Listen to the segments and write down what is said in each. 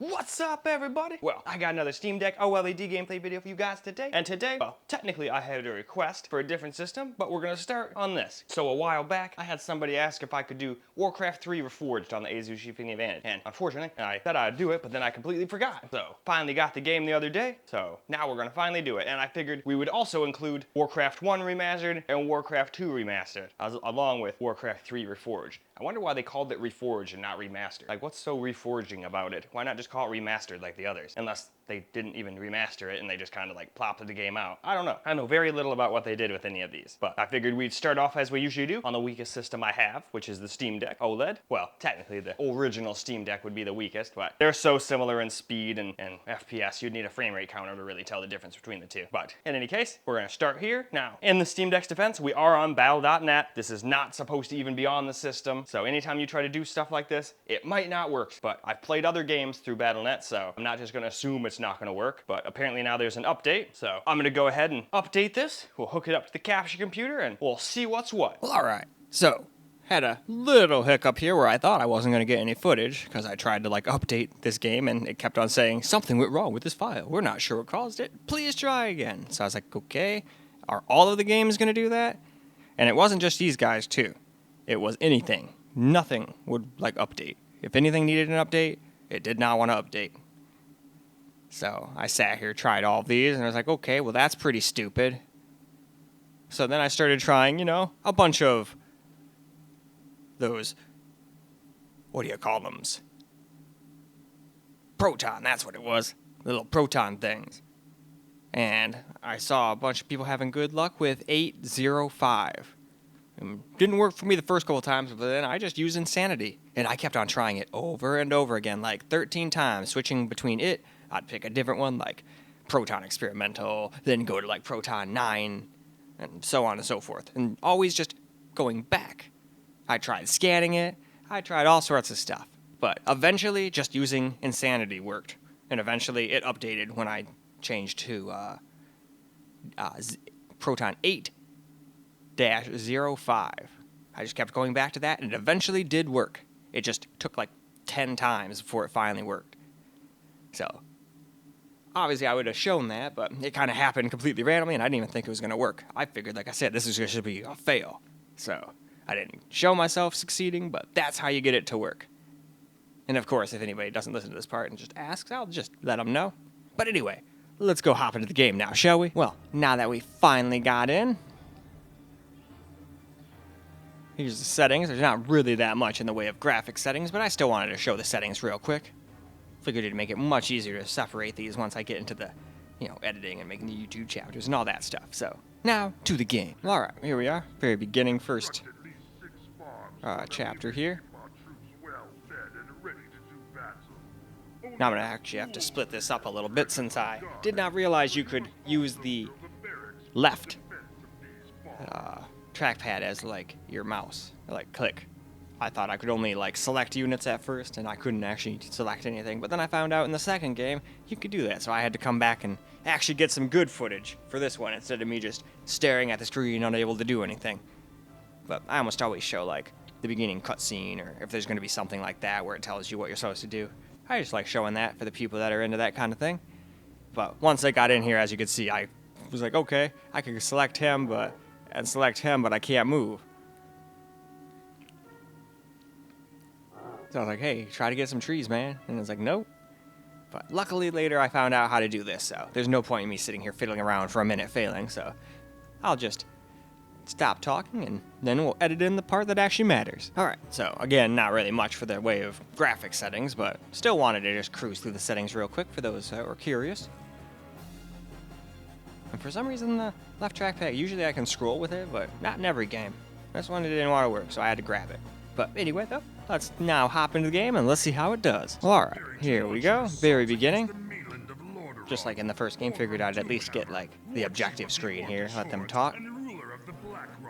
What's up, everybody? Well, I got another Steam Deck OLED gameplay video for you guys today. And today, well, technically I had a request for a different system, but we're gonna start on this. So a while back, I had somebody ask if I could do Warcraft III Reforged on the Asus Shipping Advantage. And unfortunately, I said I'd do it, but then I completely forgot. So finally got the game the other day, so now we're gonna finally do it. And I figured we would also include Warcraft I Remastered and Warcraft II Remastered, along with Warcraft III Reforged. I wonder why they called it Reforged and not Remastered. Like, what's so reforging about it? Why not just call it Remastered like the others? Unless they didn't even remaster it and they just kind of like plopped the game out. I don't know. I know very little about what they did with any of these. But I figured we'd start off as we usually do on the weakest system I have, which is the Steam Deck OLED. Well, technically the original Steam Deck would be the weakest, but they're so similar in speed and FPS, you'd need a frame rate counter to really tell the difference between the two. But in any case, we're gonna start here. Now, in the Steam Deck's defense, we are on battle.net. This is not supposed to even be on the system. So anytime you try to do stuff like this, it might not work. But I've played other games through Battle.net, so I'm not just gonna assume it's not gonna work. But apparently now there's an update, so I'm gonna go ahead and update this. We'll hook it up to the capture computer and we'll see what's what. Well, alright. So, had a little hiccup here where I thought I wasn't going to get any footage because I tried to like update this game and it kept on saying something went wrong with this file. We're not sure what caused it. Please try again. So I was like, okay, are all of the games going to do that? And it wasn't just these guys too. It was anything. Nothing would like update. If anything needed an update, it did not want to update. So I sat here, tried all of these, and I was like, okay, well that's pretty stupid. So then I started trying, a bunch of those, what do you call them? Proton, that's what it was. Little proton things. And I saw a bunch of people having good luck with 805. Didn't work for me the first couple times, but then I just used Insanity. And I kept on trying it over and over again, like 13 times, switching between it. I'd pick a different one, like Proton Experimental, then go to like Proton 9, and so on and so forth. And always just going back. I tried scanning it, I tried all sorts of stuff. But eventually, just using Insanity worked. And eventually, it updated when I changed to Proton 8-05. I just kept going back to that, and it eventually did work. It just took like 10 times before it finally worked. So, obviously I would have shown that, but it kind of happened completely randomly, and I didn't even think it was going to work. I figured, like I said, this is going to be a fail. So, I didn't show myself succeeding, but that's how you get it to work. And of course, if anybody doesn't listen to this part and just asks, I'll just let them know. But anyway, let's go hop into the game now, shall we? Well, now that we finally got in, here's the settings. There's not really that much in the way of graphic settings, but I still wanted to show the settings real quick. Figured it'd make it much easier to separate these once I get into the, editing and making the YouTube chapters and all that stuff. So, now to the game. Alright, here we are. Very beginning, first chapter here. Now I'm going to actually have to split this up a little bit since I did not realize you could use the left trackpad as like your mouse, like click. I thought I could only like select units at first and I couldn't actually select anything, but then I found out in the second game you could do that, so I had to come back and actually get some good footage for this one instead of me just staring at the screen unable to do anything. But I almost always show like the beginning cutscene, or if there's going to be something like that where it tells you what you're supposed to do. I just like showing that for the people that are into that kind of thing. But once I got in here, as you can see, I was like, okay, I could select him, but I can't move. So I was like, hey, try to get some trees, man. And it's like, nope. But luckily later I found out how to do this, so there's no point in me sitting here fiddling around for a minute failing, so I'll just stop talking and then we'll edit in the part that actually matters. Alright, so again, not really much for the way of graphic settings, but still wanted to just cruise through the settings real quick for those that were curious. And for some reason the left trackpad, usually I can scroll with it, but not in every game. This one it didn't want to work, so I had to grab it. But anyway though, let's now hop into the game and let's see how it does. Alright, here we go, very beginning. Just like in the first game, figured I'd at least get like the objective screen here, let them talk.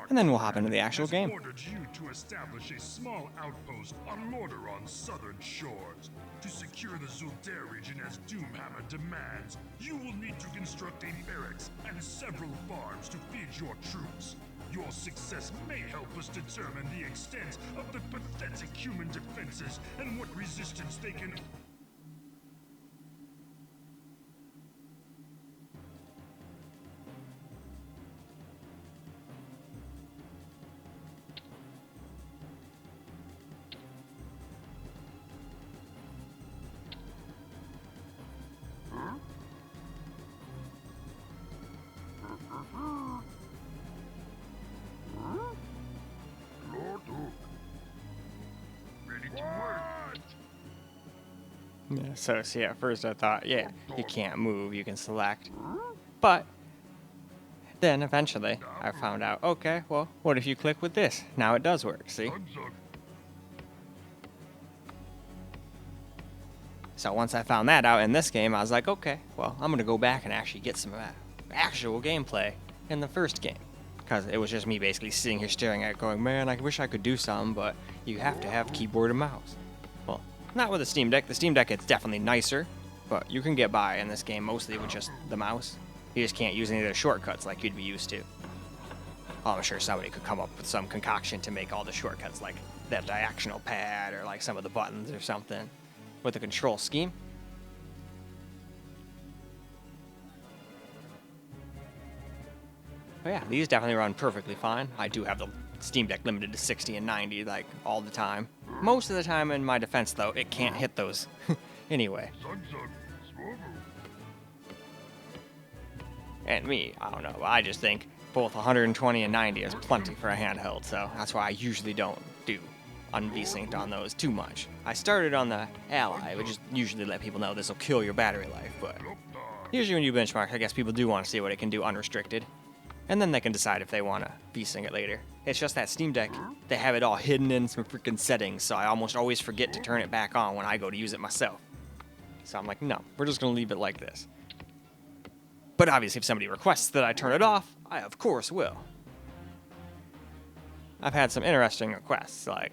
And then we'll hop into the actual game. Ordered you to establish a small outpost on Lordaeron's southern shores. To secure the Zul'Dare region as Doomhammer demands, you will need to construct a barracks and several farms to feed your troops. Your success may help us determine the extent of the pathetic human defenses and what resistance they can... Yeah, so see, at first I thought, yeah, you can't move, you can select. But then eventually I found out, okay, well, what if you click with this? Now it does work, see? So once I found that out in this game, I was like, okay, well, I'm gonna go back and actually get some actual gameplay in the first game. Because it was just me basically sitting here staring at it going, man, I wish I could do something, but you have to have keyboard and mouse. Well, not with the Steam Deck. The Steam Deck is definitely nicer, but you can get by in this game mostly with just the mouse. You just can't use any of the shortcuts like you'd be used to. Oh, I'm sure somebody could come up with some concoction to make all the shortcuts like that diagonal pad or like some of the buttons or something with the control scheme. But yeah, these definitely run perfectly fine. I do have the Steam Deck limited to 60 and 90 like all the time. Most of the time in my defense though, it can't hit those anyway. And me, I don't know, I just think both 120 and 90 is plenty for a handheld, so that's why I usually don't do unv-synced on those too much. I started on the Ally, which just usually let people know this will kill your battery life, but usually when you benchmark, I guess people do want to see what it can do unrestricted. And then they can decide if they want to v-sync it later. It's just that Steam Deck, they have it all hidden in some freaking settings, so I almost always forget to turn it back on when I go to use it myself. So I'm like, no, we're just going to leave it like this. But obviously if somebody requests that I turn it off, I of course will. I've had some interesting requests, like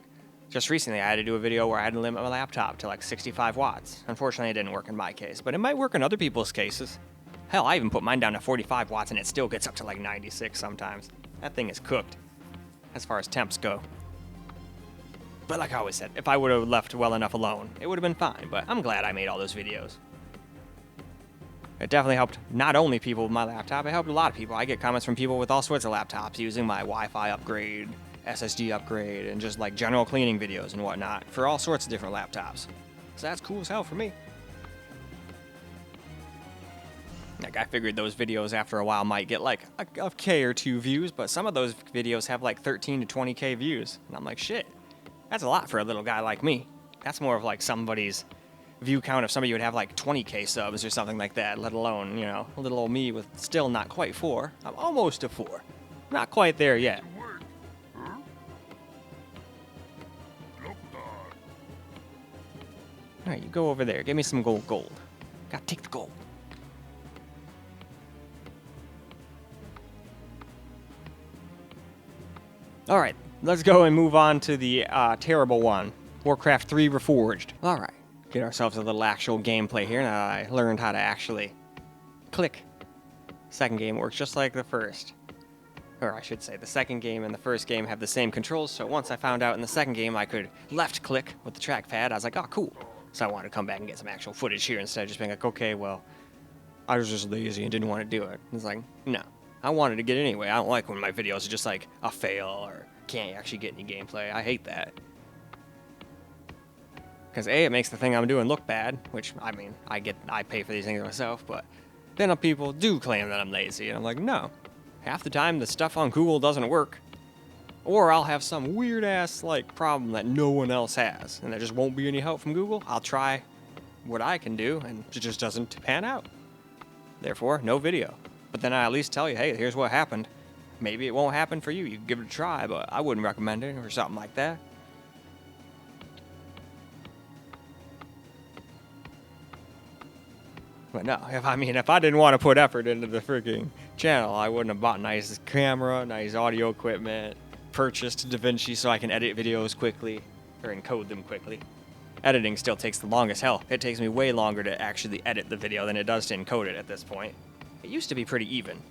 just recently I had to do a video where I had to limit my laptop to like 65 watts. Unfortunately it didn't work in my case, but it might work in other people's cases. Hell, I even put mine down to 45 watts and it still gets up to like 96 sometimes. That thing is cooked, as far as temps go. But like I always said, if I would have left well enough alone, it would have been fine, but I'm glad I made all those videos. It definitely helped not only people with my laptop, it helped a lot of people. I get comments from people with all sorts of laptops using my Wi-Fi upgrade, SSD upgrade, and just like general cleaning videos and whatnot for all sorts of different laptops. So that's cool as hell for me. Like, I figured those videos after a while might get like a K or 2 views, but some of those videos have like 13 to 20K views. And I'm like, shit, that's a lot for a little guy like me. That's more of like somebody's view count if somebody would have like 20K subs or something like that, let alone, you know, little old me with still not quite 4. I'm almost to 4. Not quite there yet. Alright, you go over there. Give me some gold. Gotta take the gold. Alright, let's go and move on to the terrible one. Warcraft III Reforged. Alright, get ourselves a little actual gameplay here now that I learned how to actually click. Second game works just like the first. Or I should say, the second game and the first game have the same controls, so once I found out in the second game I could left click with the trackpad, I was like, oh cool. So I wanted to come back and get some actual footage here instead of just being like, okay, well, I was just lazy and didn't want to do it. It's like, no. I wanted to get it anyway. I don't like when my videos are just like a fail or can't actually get any gameplay. I hate that. Because A, it makes the thing I'm doing look bad, which, I mean, I pay for these things myself, but then people do claim that I'm lazy, and I'm like, no. Half the time, the stuff on Google doesn't work. Or I'll have some weird-ass, like, problem that no one else has, and there just won't be any help from Google. I'll try what I can do, and it just doesn't pan out. Therefore, no video. But then I at least tell you, hey, here's what happened. Maybe it won't happen for you. You can give it a try, but I wouldn't recommend it or something like that. But no, if I didn't want to put effort into the freaking channel, I wouldn't have bought nice camera, nice audio equipment, purchased DaVinci so I can edit videos quickly, or encode them quickly. Editing still takes the longest. Hell, it takes me way longer to actually edit the video than it does to encode it at this point. It used to be pretty even.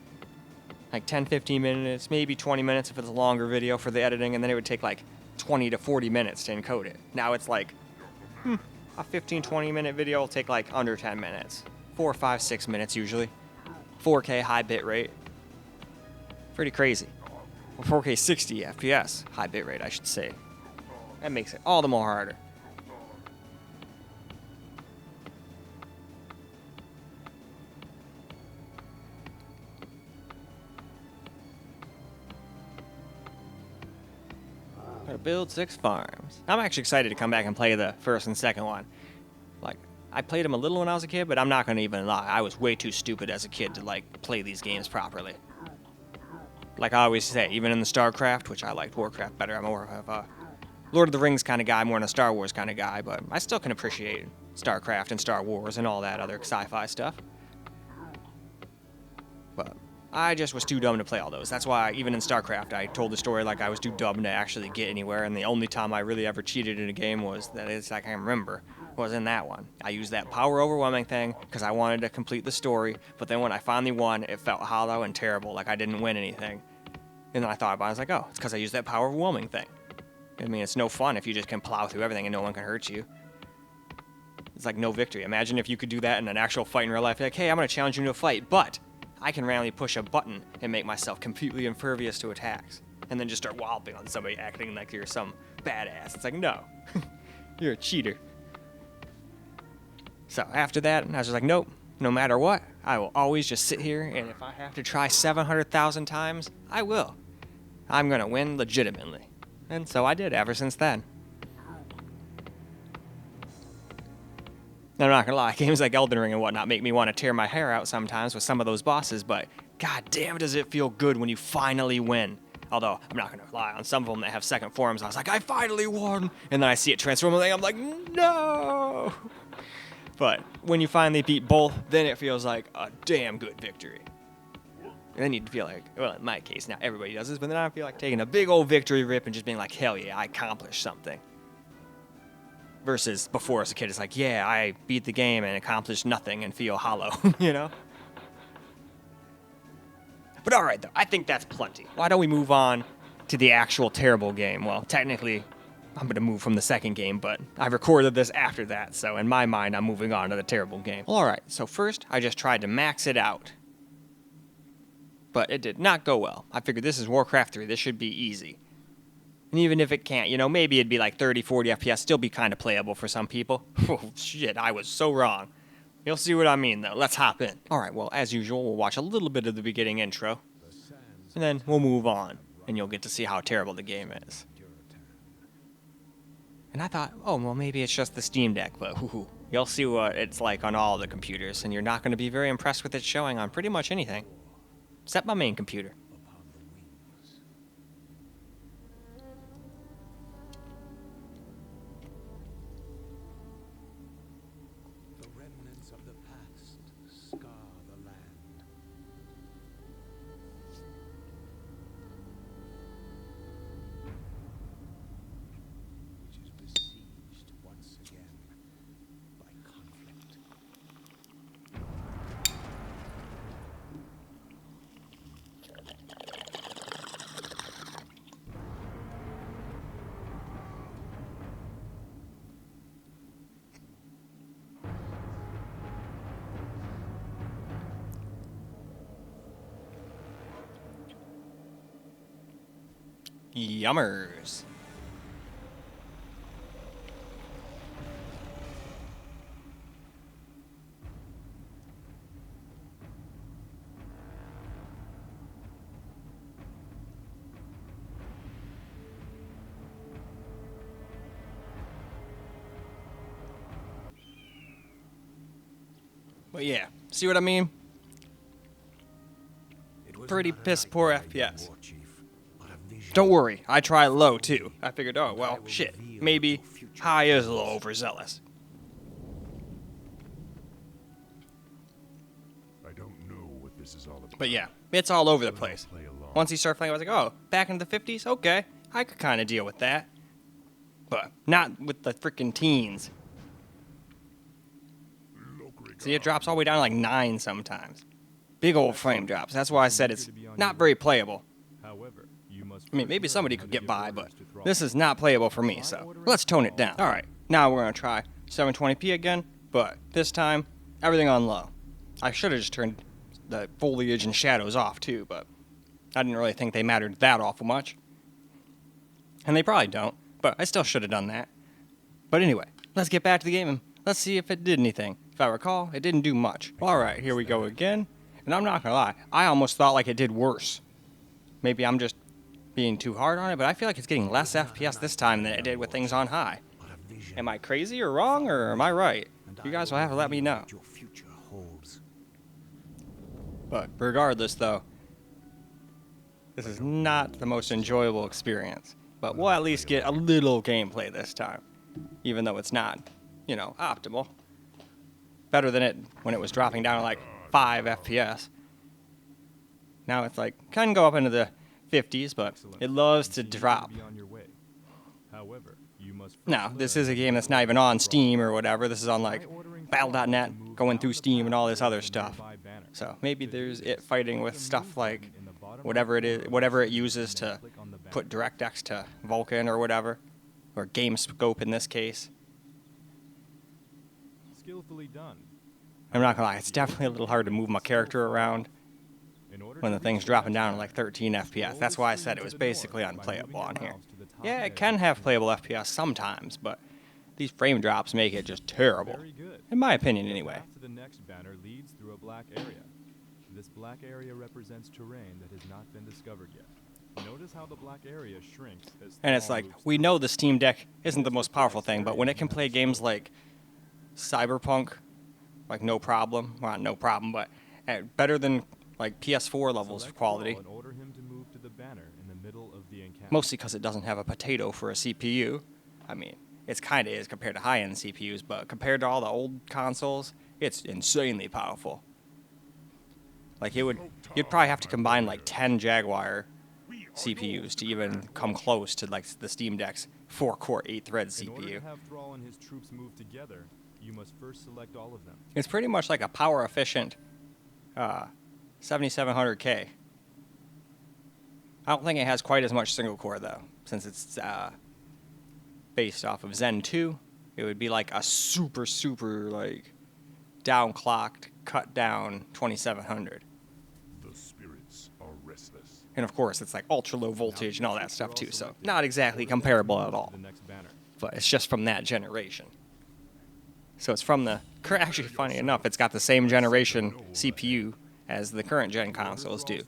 Like 10, 15 minutes, maybe 20 minutes if it's a longer video for the editing, and then it would take like 20 to 40 minutes to encode it. Now it's like, a 15, 20 minute video will take like under 10 minutes. 4, 5, 6 minutes usually. 4K high bitrate. Pretty crazy. Well, 4K 60 FPS high bitrate, I should say. That makes it all the more harder. Gotta build 6 farms. I'm actually excited to come back and play the first and second one. Like, I played them a little when I was a kid, but I'm not going to even lie. I was way too stupid as a kid to, like, play these games properly. Like I always say, even in the StarCraft, which I liked Warcraft better, I'm more of a Lord of the Rings kind of guy, more than a Star Wars kind of guy, but I still can appreciate StarCraft and Star Wars and all that other sci-fi stuff. But I just was too dumb to play all those. That's why, even in StarCraft, I told the story like I was too dumb to actually get anywhere, and the only time I really ever cheated in a game was, that is, I can remember, was in that one. I used that power overwhelming thing because I wanted to complete the story, but then when I finally won, it felt hollow and terrible, like I didn't win anything. And then I thought about it, I was like, oh, it's because I used that power overwhelming thing. I mean, it's no fun if you just can plow through everything and no one can hurt you. It's like no victory. Imagine if you could do that in an actual fight in real life. Like, hey, I'm going to challenge you to a fight, but I can randomly push a button and make myself completely impervious to attacks. And then just start walloping on somebody acting like you're some badass. It's like, no. You're a cheater. So after that, I was just like, nope. No matter what, I will always just sit here, and if I have to try 700,000 times, I will. I'm going to win legitimately. And so I did ever since then. I'm not gonna lie, games like Elden Ring and whatnot make me want to tear my hair out sometimes with some of those bosses, but god damn does it feel good when you finally win. Although, I'm not gonna lie, on some of them that have second forms, I was like, I finally won! And then I see it transform, and I'm like, no! But when you finally beat both, then it feels like a damn good victory. And then you feel like, well, in my case, not everybody does this, but then I feel like taking a big old victory rip and just being like, hell yeah, I accomplished something. Versus before as a kid, it's like, yeah, I beat the game and accomplished nothing and feel hollow, you know? But alright though, I think that's plenty. Why don't we move on to the actual terrible game? Well, technically, I'm gonna move from the second game, but I recorded this after that, so in my mind, I'm moving on to the terrible game. Alright, so first, I just tried to max it out. But it did not go well. I figured this is Warcraft 3, this should be easy. And even if it can't, you know, maybe it'd be like 30, 40 FPS, still be kind of playable for some people. Oh, shit, I was so wrong. You'll see what I mean, though. Let's hop in. Alright, well, as usual, we'll watch a little bit of the beginning intro. And then we'll move on, and you'll get to see how terrible the game is. And I thought, oh, well, maybe it's just the Steam Deck, but you'll see what it's like on all the computers, and you're not going to be very impressed with it showing on pretty much anything. Except my main computer. The remnants of the past scar the land. Which is besieged once again by conflict. Yummers. But yeah, see what I mean? Pretty piss poor FPS. Don't worry, I tried low too. I figured, oh, well, shit, maybe high is a little overzealous. I don't know what this is all about. But yeah, it's all over the place. Once you start playing, I was like, oh, back into the 50s? Okay, I could kind of deal with that. But not with the freaking teens. See, it drops all the way down to like 9 sometimes. Big old frame drops. That's why I said it's not very playable. I mean, maybe somebody could get by, but this is not playable for me, so let's tone it down. Alright, now we're going to try 720p again, but this time, everything on low. I should have just turned the foliage and shadows off too, but I didn't really think they mattered that awful much. And they probably don't, but I still should have done that. But anyway, let's get back to the game and let's see if it did anything. If I recall, it didn't do much. Alright, here we go again. And I'm not gonna lie, I almost thought like it did worse. Maybe I'm just being too hard on it, but I feel like it's getting less FPS this time than it did with things on high. Am I crazy or wrong, or am I right? You guys will have to let me know. What your future holds. But regardless, though, this is not the most enjoyable experience. But we'll at least get a little gameplay this time, even though it's not, you know, optimal. Better than it when it was dropping down to like 5 FPS. Now it's like, can go up into the 50s, but it loves to drop. Now, this is a game that's not even on Steam or whatever. This is on like Battle.net, going through Steam and all this other stuff. So maybe there's it fighting with stuff like whatever it uses to put DirectX to Vulkan or whatever, or GameScope in this case. Skillfully done. I'm not gonna lie, it's definitely a little hard to move my character around when the thing's dropping down to like 13 FPS. That's why I said it was basically unplayable on here. Yeah, it can have playable FPS sometimes, but these frame drops make it just terrible. In my opinion, anyway. The next banner leads through a black area. This black area represents terrain that has not been discovered yet. Notice how the black area shrinks as And it's like, we know the Steam Deck isn't the most powerful thing, but when it can play games like Cyberpunk, like no problem, well, not no problem, but better than like PS4 levels of quality. Order him to move to the banner in the middle of the encampment. Mostly because it doesn't have a potato for a CPU. I mean, it's kind of is compared to high-end CPUs, but compared to all the old consoles, it's insanely powerful. Like you'd probably have to combine like 10 Jaguar CPUs to even come close to like the Steam Deck's 4-core 8-thread CPU. In order to have Thrall and his troops move together, you must first select all of them. It's pretty much like a power-efficient 7700K. I don't think it has quite as much single core though, since it's based off of Zen 2. It would be like a super like downclocked, cut down 2700. The spirits are restless. And of course, it's like ultra low voltage and all that stuff too, so not exactly comparable at all. The next banner. But it's just from that generation. So it's from the actually, funny enough, it's got the same generation CPU as the current gen consoles do.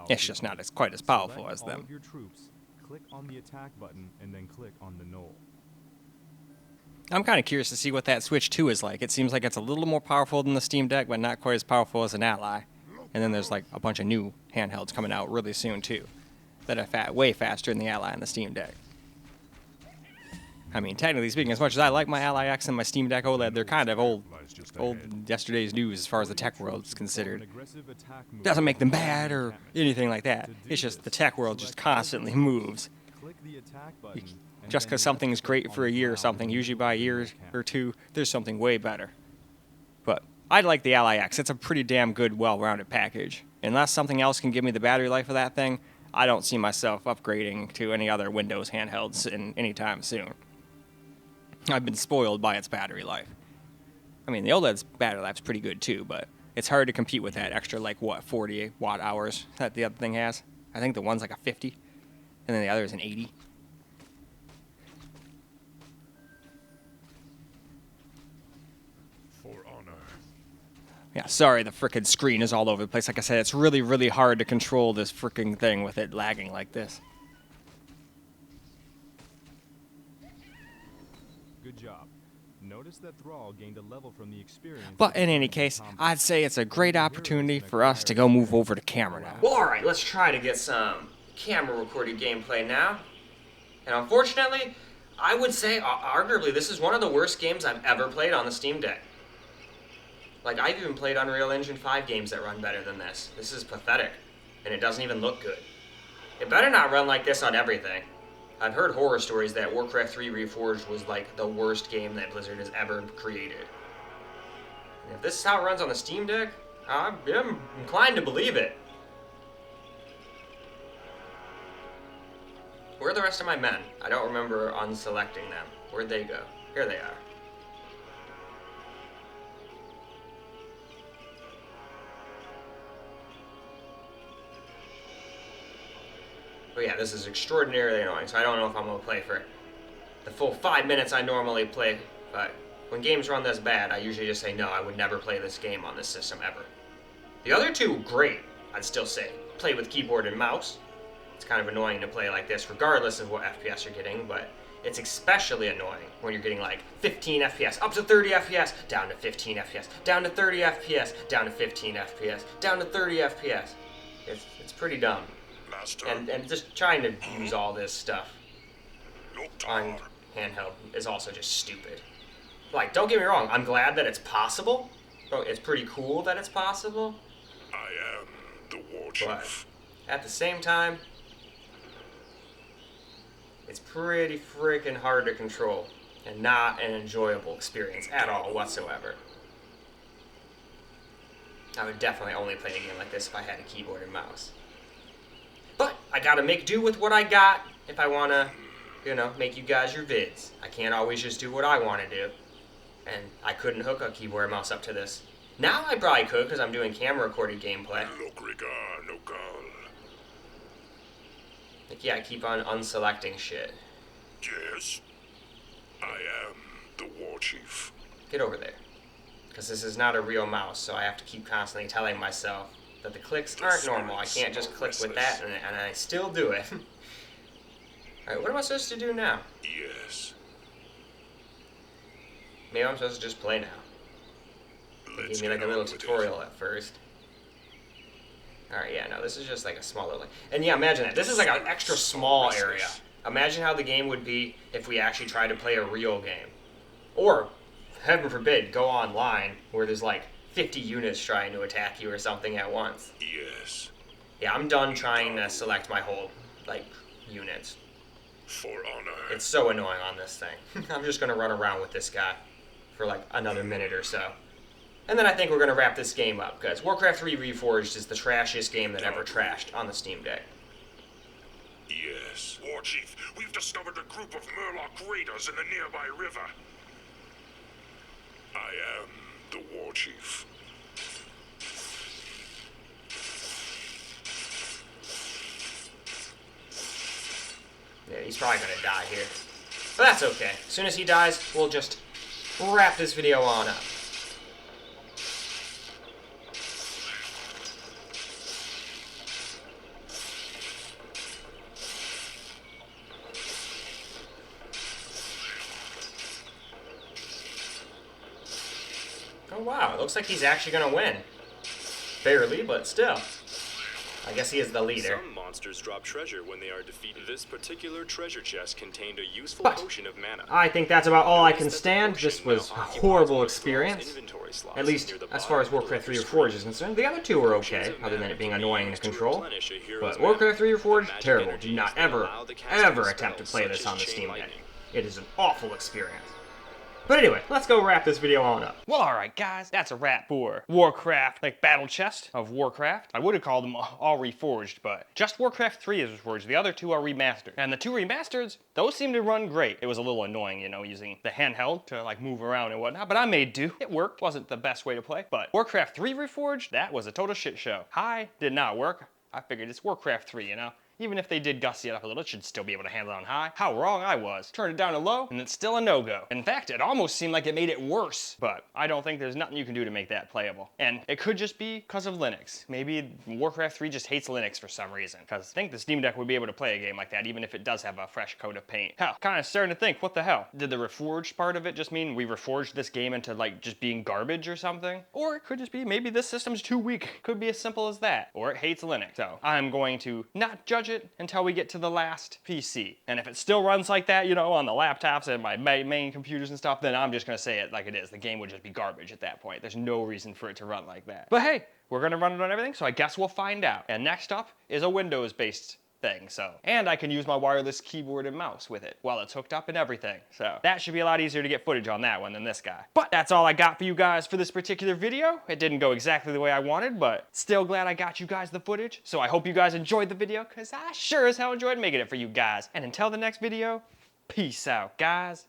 It's just not as quite as powerful as them. Your troops, click on the attack button and then click on the knoll. I'm kind of curious to see what that Switch 2 is like. It seems like it's a little more powerful than the Steam Deck, but not quite as powerful as an Ally. And then there's like a bunch of new handhelds coming out really soon too, that are way faster than the Ally and the Steam Deck. I mean, technically speaking, as much as I like my Ally X and my Steam Deck OLED, they're kind of old yesterday's news as far as the tech world is considered. Doesn't make them bad or anything like that. It's just the tech world just constantly moves. Just because something's great for a year or something, usually by a year or two, there's something way better. But I like the Ally X. It's a pretty damn good, well-rounded package. Unless something else can give me the battery life of that thing, I don't see myself upgrading to any other Windows handhelds anytime soon. I've been spoiled by its battery life. I mean, the OLED's battery life's pretty good too, but it's hard to compete with that extra, like, what, 40 watt hours that the other thing has? I think the one's like a 50, and then the other is an 80. For honor. Yeah, sorry, the frickin' screen is all over the place. Like I said, it's really, really hard to control this frickin' thing with it lagging like this. Good job. Notice that Thrall gained a level from the experience. But in any case, I'd say it's a great opportunity for us to go move over to camera now. Well, alright, let's try to get some camera recorded gameplay now. And unfortunately, I would say, arguably, this is one of the worst games I've ever played on the Steam Deck. Like, I've even played Unreal Engine 5 games that run better than this. This is pathetic, and it doesn't even look good. It better not run like this on everything. I've heard horror stories that Warcraft III Reforged was like the worst game that Blizzard has ever created. And if this is how it runs on the Steam Deck, I'm inclined to believe it. Where are the rest of my men? I don't remember unselecting them. Where'd they go? Here they are. But yeah, this is extraordinarily annoying, so I don't know if I'm going to play for the full 5 minutes I normally play, but when games run this bad, I usually just say no, I would never play this game on this system ever. The other two, great, I'd still say. Play with keyboard and mouse. It's kind of annoying to play like this regardless of what FPS you're getting, but It's especially annoying when you're getting like 15 FPS, up to 30 FPS, down to 15 FPS, down to 30 FPS, down to 15 FPS, down to 30 FPS. It's pretty dumb. Master. And just trying to use all this stuff on Loktar. handheld is also just stupid. Like, don't get me wrong, I'm glad that it's possible. It's pretty cool that it's possible. I am the war chief. But at the same time, it's pretty freaking hard to control and not an enjoyable experience at all whatsoever. I would definitely only play a game like this if I had a keyboard and mouse. But I gotta make do with what I got if I wanna, make you guys your vids. I can't always just do what I wanna do. And I couldn't hook a keyboard and mouse up to this. Now I probably could because I'm doing camera recorded gameplay. Lokriga Nokal. Like, yeah, I keep on unselecting shit. Yes. I am the war chief. Get over there. Because this is not a real mouse, so I have to keep constantly telling myself that the clicks aren't normal. I can't just click with that, and I still do it. Alright, what am I supposed to do now? Yes. Maybe I'm supposed to just play now. They gave me like a little tutorial at first. Alright, yeah, no, this is just like a smaller, and yeah, imagine that. This is like an extra small area. Imagine how the game would be if we actually tried to play a real game. Or, heaven forbid, go online where there's like 50 units trying to attack you or something at once. Yes. Yeah, I'm done trying to select my whole, units. For honor. It's so annoying on this thing. I'm just gonna run around with this guy for like another minute or so. And then I think we're gonna wrap this game up, because Warcraft III Reforged is the trashiest game that ever trashed on the Steam Deck. Yes. War chief, we've discovered a group of Murloc raiders in the nearby river. I am the war chief. Yeah, he's probably gonna die here. But that's okay. As soon as he dies, we'll just wrap this video on up. Oh wow, it looks like he's actually gonna win. Barely, but still. I guess he is the leader. Some monsters drop treasure when they are defeated. This particular treasure chest contained a useful But potion of mana. I think that's about all I can stand. This was a horrible experience. At least, as far as Warcraft III Reforged is concerned. The other two were okay, other than it being annoying to control. But Warcraft III Reforged, terrible. Do not ever, ever attempt to play this on the Steam Deck. It is an awful experience. But anyway, let's go wrap this video on up. Well, alright guys, that's a wrap for Warcraft, Battle Chest of Warcraft. I would have called them all reforged, but just Warcraft 3 is reforged. The other two are remastered. And the two remasters, those seem to run great. It was a little annoying, using the handheld to move around and whatnot, but I made do. It worked. Wasn't the best way to play, but Warcraft 3 reforged, that was a total shit show. High did not work. I figured it's Warcraft 3, Even if they did gussy it up a little, it should still be able to handle it on high. How wrong I was. Turned it down to low, and it's still a no-go. In fact, it almost seemed like it made it worse. But I don't think there's nothing you can do to make that playable. And it could just be because of Linux. Maybe Warcraft 3 just hates Linux for some reason. Because I think the Steam Deck would be able to play a game like that, even if it does have a fresh coat of paint. Hell, kind of starting to think, what the hell? Did the reforged part of it just mean we reforged this game into just being garbage or something? Or it could just be maybe this system's too weak. Could be as simple as that. Or it hates Linux. So I'm going to not judge it until we get to the last PC. And if it still runs like that, on the laptops and my main computers and stuff, then I'm just gonna say it like it is. The game would just be garbage at that point. There's no reason for it to run like that. But hey, we're gonna run it on everything, so I guess we'll find out. And next up is a Windows-based thing, and I can use my wireless keyboard and mouse with it while it's hooked up and everything. So that should be a lot easier to get footage on that one than this guy. But that's all I got for you guys for this particular video. It didn't go exactly the way I wanted, but still glad I got you guys the footage. So I hope you guys enjoyed the video, because I sure as hell enjoyed making it for you guys. And until the next video, peace out, guys.